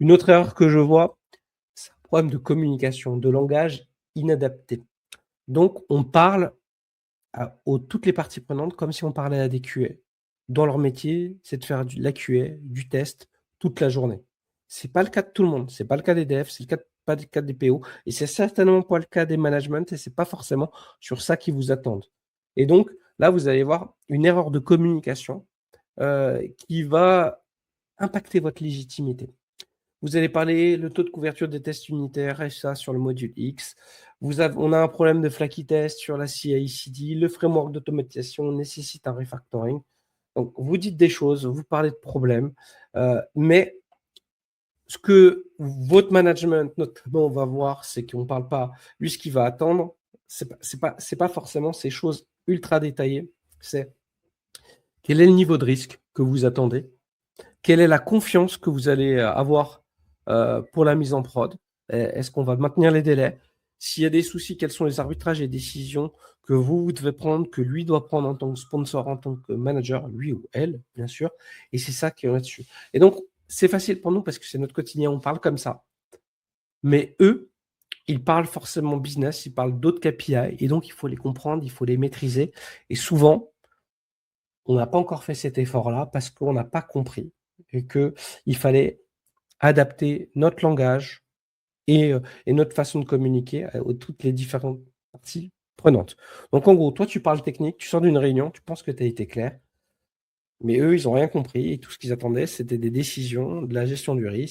Une autre erreur que je vois, c'est un problème de communication, de langage inadapté. Donc on parle aux toutes les parties prenantes comme si on parlait à des QA. Dans leur métier, c'est de faire de la QA, du test, toute la journée. C'est pas le cas de tout le monde, c'est pas le cas des devs, c'est pas le cas des PO, et c'est certainement pas le cas des managements, et c'est pas forcément sur ça qu'ils vous attendent. Et donc, là, vous allez voir une erreur de communication qui va impacter votre légitimité. Vous allez parler le taux de couverture des tests unitaires, et ça sur le module X. On a un problème de flaky test sur la CI/CD. Le framework d'automatisation nécessite un refactoring. Donc, vous dites des choses, vous parlez de problèmes, mais ce que votre management, notamment, va voir, c'est qu'on ne parle pas. Lui, ce qu'il va attendre, c'est pas forcément ces choses ultra détaillées. C'est quel est le niveau de risque que vous attendez? Quelle est la confiance que vous allez avoir pour la mise en prod? Est-ce qu'on va maintenir les délais? S'il y a des soucis, quels sont les arbitrages et décisions que vous devez prendre, que lui doit prendre en tant que sponsor, en tant que manager, lui ou elle, bien sûr. Et c'est ça qui est là-dessus. Et donc, c'est facile pour nous parce que c'est notre quotidien, on parle comme ça. Mais eux, ils parlent forcément business, ils parlent d'autres KPI, et donc il faut les comprendre, il faut les maîtriser. Et souvent, on n'a pas encore fait cet effort-là parce qu'on n'a pas compris et qu'il fallait adapter notre langage et notre façon de communiquer aux toutes les différentes parties prenantes. Donc en gros, toi tu parles technique, tu sors d'une réunion, tu penses que tu as été clair, mais eux ils n'ont rien compris et tout ce qu'ils attendaient c'était des décisions, de la gestion du risque.